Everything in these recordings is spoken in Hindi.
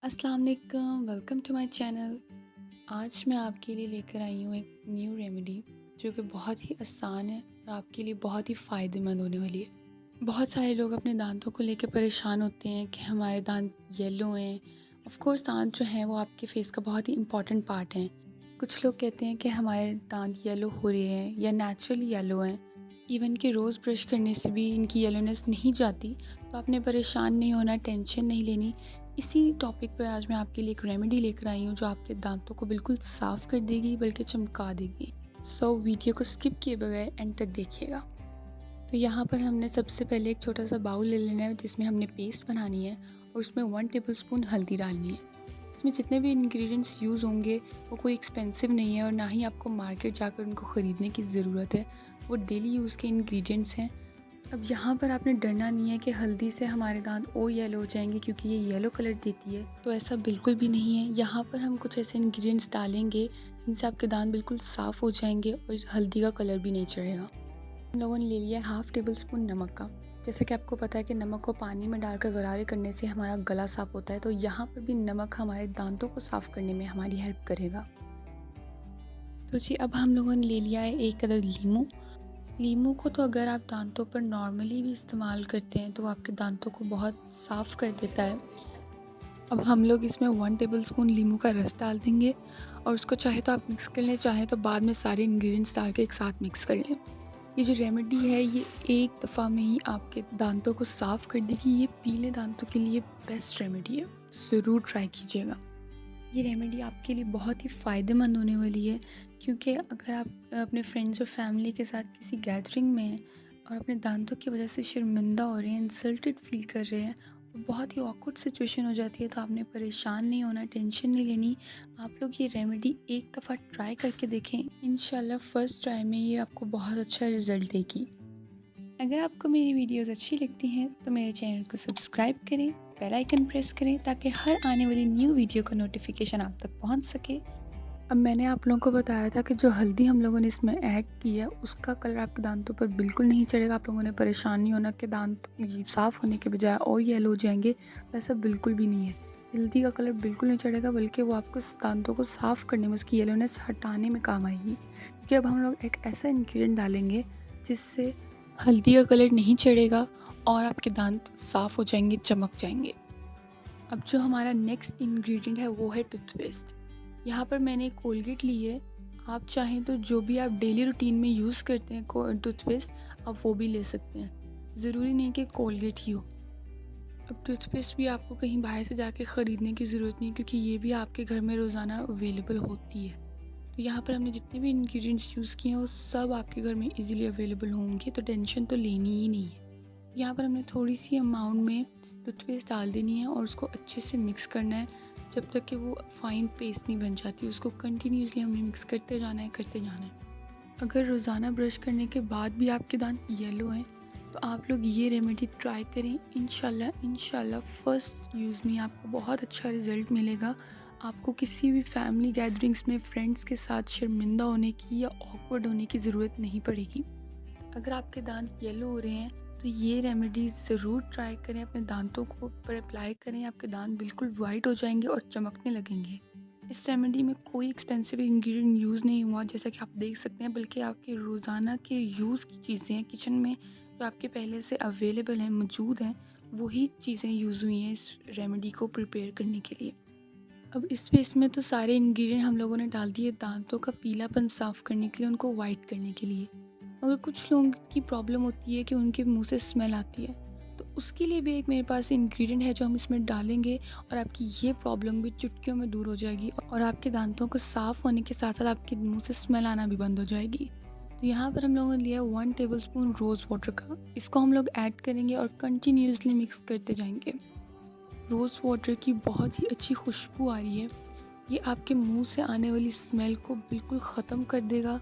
अस्सलाम वालेकुम, वेलकम टू माय चैनल। आज मैं आपके लिए लेकर आई हूँ एक न्यू रेमेडी जो कि बहुत ही आसान है और आपके लिए बहुत ही फ़ायदेमंद होने वाली है। बहुत सारे लोग अपने दांतों को लेकर परेशान होते हैं कि हमारे दांत येलो हैं। ऑफ कोर्स दांत जो हैं वो आपके फेस का बहुत ही इम्पॉर्टेंट पार्ट हैं। कुछ लोग कहते हैं कि हमारे दांत येलो हो रहे हैं या नेचुरली येलो हैं। इवन कि रोज़ ब्रश करने से भी इनकी येलोनेस नहीं जाती। तो आपने परेशान नहीं होना, टेंशन नहीं लेनी। इसी टॉपिक पर आज मैं आपके लिए एक रेमेडी लेकर आई हूँ जो आपके दांतों को बिल्कुल साफ़ कर देगी बल्कि चमका देगी। सो वीडियो को स्किप किए बगैर एंड तक देखिएगा। तो यहाँ पर हमने सबसे पहले एक छोटा सा बाउल ले लेना है जिसमें हमने पेस्ट बनानी है और उसमें 1 टेबलस्पून हल्दी डालनी है। इसमें जितने भी इंग्रेडिएंट्स यूज़ होंगे वो कोई एक्सपेंसिव नहीं है और ना ही आपको मार्केट जाकर उनको ख़रीदने की ज़रूरत है। वो डेली यूज़ के इंग्रेडिएंट्स हैं। अब यहाँ पर आपने डरना नहीं है कि हल्दी से हमारे दांत और येलो हो जाएंगे क्योंकि ये येलो कलर देती है, तो ऐसा बिल्कुल भी नहीं है। यहाँ पर हम कुछ ऐसे इंग्रेडिएंट्स डालेंगे जिनसे आपके दांत बिल्कुल साफ़ हो जाएंगे और हल्दी का कलर भी नहीं चढ़ेगा। हम लोगों ने ले लिया है हाफ़ टेबल स्पून नमक का। जैसा कि आपको पता है कि नमक को पानी में डालकर गरारे करने से हमारा गला साफ़ होता है, तो यहाँ पर भी नमक हमारे दांतों को साफ़ करने में हमारी हेल्प करेगा। तो जी अब हम लोगों ने ले लिया है एक अदद लीमू। लीमू को तो अगर आप दांतों पर नॉर्मली भी इस्तेमाल करते हैं तो आपके दांतों को बहुत साफ़ कर देता है। अब हम लोग इसमें 1 टेबलस्पून लीमू का रस डाल देंगे और उसको चाहे तो आप मिक्स कर लें, चाहे तो बाद में सारे इंग्रेडिएंट्स डाल के एक साथ मिक्स कर लें। ये जो रेमेडी है ये एक दफ़ा में ही आपके दांतों को साफ़ कर देगी। ये पीले दांतों के लिए बेस्ट रेमेडी है, ज़रूर ट्राई कीजिएगा। ये रेमेडी आपके लिए बहुत ही फ़ायदेमंद होने वाली है क्योंकि अगर आप अपने फ्रेंड्स और फैमिली के साथ किसी गैदरिंग में हैं और अपने दांतों की वजह से शर्मिंदा हो रहे हैं, इंसल्टेड फील कर रहे हैं, और बहुत ही ऑकवर्ड सिचुएशन हो जाती है, तो आपने परेशान नहीं होना, टेंशन नहीं लेनी। आप लोग ये रेमेडी एक दफ़ा ट्राई करके देखें। इंशाल्लाह फ़र्स्ट ट्राई में ये आपको बहुत अच्छा रिज़ल्ट देगी। अगर आपको मेरी वीडियोस अच्छी लगती हैं तो मेरे चैनल को सब्सक्राइब करें, बेल आइकन प्रेस करें ताकि हर आने वाली न्यू वीडियो का नोटिफिकेशन आप तक पहुंच सके। अब मैंने आप लोगों को बताया था कि जो हल्दी हम लोगों ने इसमें ऐड की है उसका कलर आपके दांतों पर बिल्कुल नहीं चढ़ेगा। आप लोगों ने परेशान नहीं होना कि दांत साफ़ होने के बजाय और येलो हो जाएंगे, तो ऐसा बिल्कुल भी नहीं है। हल्दी का कलर बिल्कुल नहीं चढ़ेगा बल्कि वो आपको दांतों को साफ़ करने में, उसकी येलोनेस हटाने में काम आएगी। क्योंकि अब हम लोग एक ऐसा इंग्रेडिएंट डालेंगे जिससे हल्दी का कलर नहीं चढ़ेगा और आपके दांत साफ़ हो जाएंगे, चमक जाएंगे। अब जो हमारा नेक्स्ट इंग्रेडिएंट है वो है टूथपेस्ट। यहाँ पर मैंने कोलगेट ली है। आप चाहें तो जो भी आप डेली रूटीन में यूज़ करते हैं टूथपेस्ट, आप वो भी ले सकते हैं। ज़रूरी नहीं कि कोलगेट ही हो। अब टूथपेस्ट भी आपको कहीं बाहर से जाके ख़रीदने की ज़रूरत नहीं क्योंकि ये भी आपके घर में रोज़ाना अवेलेबल होती है। तो यहाँ पर हमने जितने भी इंग्रेडिएंट्स यूज़ किए हैं वो सब आपके घर में इजीली अवेलेबल होंगे, तो टेंशन तो लेनी ही नहीं है। यहाँ पर हमने थोड़ी सी अमाउंट में टूथपेस्ट डाल देनी है और उसको अच्छे से मिक्स करना है जब तक कि वो फ़ाइन पेस्ट नहीं बन जाती। उसको कंटिन्यूसली हमें मिक्स करते जाना है, करते जाना है। अगर रोज़ाना ब्रश करने के बाद भी आपके दांत येलो हैं तो आप लोग ये रेमेडी ट्राई करें। इंशाल्लाह फ़र्स्ट यूज़ में आपको बहुत अच्छा रिज़ल्ट मिलेगा। आपको किसी भी फैमिली गैदरिंग्स में फ्रेंड्स के साथ शर्मिंदा होने की या ऑकवर्ड होने की ज़रूरत नहीं पड़ेगी। अगर आपके दांत येलो हो रहे हैं तो ये रेमेडी ज़रूर ट्राई करें, अपने दांतों को पर अप्लाई करें। आपके दांत बिल्कुल वाइट हो जाएंगे और चमकने लगेंगे। इस रेमेडी में कोई एक्सपेंसिव इंग्रेडिएंट यूज़ नहीं हुआ जैसा कि आप देख सकते हैं, बल्कि आपके रोज़ाना के यूज़ की चीज़ें हैं किचन में जो आपके पहले से अवेलेबल हैं, मौजूद हैं, वही चीज़ें यूज़ हुई हैं इस रेमेडी को प्रिपेयर करने के लिए। अब इस पेस्ट में तो सारे इंग्रेडिएंट हम लोगों ने डाल दिए दांतों का पीलापन साफ़ करने के लिए, उनको वाइट करने के लिए। मगर कुछ लोगों की प्रॉब्लम होती है कि उनके मुंह से स्मेल आती है, तो उसके लिए भी एक मेरे पास इंग्रेडिएंट है जो हम इसमें डालेंगे और आपकी ये प्रॉब्लम भी चुटकियों में दूर हो जाएगी और आपके दांतों को साफ़ होने के साथ साथ आपके मुंह से स्मेल आना भी बंद हो जाएगी। तो यहाँ पर हम लोगों ने लिया 1 टेबलस्पून रोज़ वाटर का। इसको हम लोग ऐड करेंगे और कंटिन्यूसली मिक्स करते जाएंगे। रोज़ वाटर की बहुत ही अच्छी खुशबू आ रही है। ये आपके मुंह से आने वाली स्मेल को बिल्कुल ख़त्म कर देगा।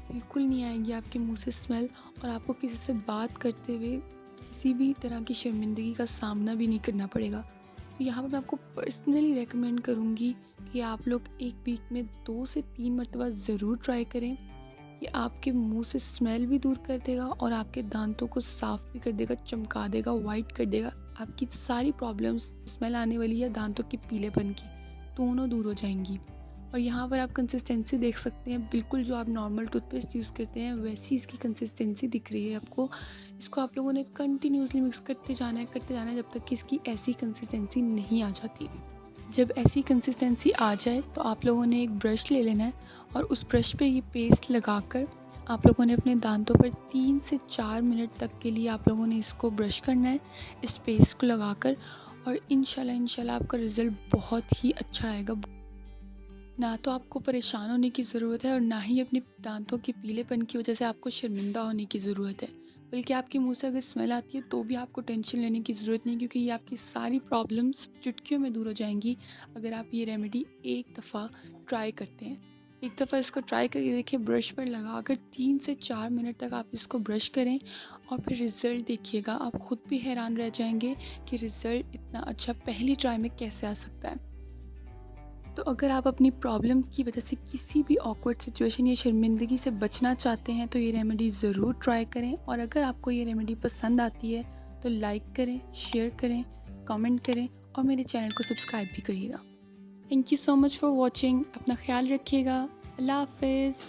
बिल्कुल नहीं आएगी आपके मुंह से स्मेल और आपको किसी से बात करते हुए किसी भी तरह की शर्मिंदगी का सामना भी नहीं करना पड़ेगा। तो यहाँ पर मैं आपको पर्सनली रेकमेंड करूँगी कि आप लोग एक वीक में 2 से 3 मरतबा ज़रूर ट्राई करें। ये आपके मुंह से स्मेल भी दूर कर देगा और आपके दांतों को साफ़ भी कर देगा, चमका देगा, वाइट कर देगा। आपकी सारी प्रॉब्लम्स, स्मेल आने वाली या दांतों के पीलेपन की, दोनों दूर हो जाएंगी। और यहाँ पर आप कंसिस्टेंसी देख सकते हैं, बिल्कुल जो आप नॉर्मल टूथपेस्ट यूज़ करते हैं वैसी इसकी कंसिस्टेंसी दिख रही है आपको। इसको आप लोगों ने कंटिन्यूसली मिक्स करते जाना है जब तक कि इसकी ऐसी कंसिस्टेंसी नहीं आ जाती। जब ऐसी कंसिस्टेंसी आ जाए तो आप लोगों ने एक ब्रश ले लेना है और उस ब्रश पे ये पेस्ट लगाकर आप लोगों ने अपने दांतों पर 3 से 4 मिनट तक के लिए आप लोगों ने इसको ब्रश करना है, इस पेस्ट को लगाकर। और इंशाल्लाह आपका रिज़ल्ट बहुत ही अच्छा आएगा। ना तो आपको परेशान होने की ज़रूरत है और ना ही अपने दांतों के पीलेपन की वजह से आपको शर्मिंदा होने की ज़रूरत है। बल्कि आपके मुंह से अगर स्मेल आती है तो भी आपको टेंशन लेने की ज़रूरत नहीं, क्योंकि ये आपकी सारी प्रॉब्लम्स चुटकियों में दूर हो जाएंगी अगर आप ये रेमेडी एक दफ़ा ट्राई करते हैं। एक दफ़ा इसको ट्राई करके देखिए, ब्रश पर लगा कर 3 से 4 मिनट तक आप इसको ब्रश करें और फिर रिज़ल्ट देखिएगा। आप ख़ुद भी हैरान रह जाएंगे कि रिज़ल्ट इतना अच्छा पहली ट्राई में कैसे आ सकता है। तो अगर आप अपनी प्रॉब्लम की वजह से किसी भी ऑकवर्ड सिचुएशन या शर्मिंदगी से बचना चाहते हैं तो ये रेमेडी ज़रूर ट्राई करें। और अगर आपको ये रेमेडी पसंद आती है तो लाइक करें, शेयर करें, कमेंट करें और मेरे चैनल को सब्सक्राइब भी करिएगा। Thank you so much for watching. अपना ख्याल रखिएगा। अल्लाह हाफिज़।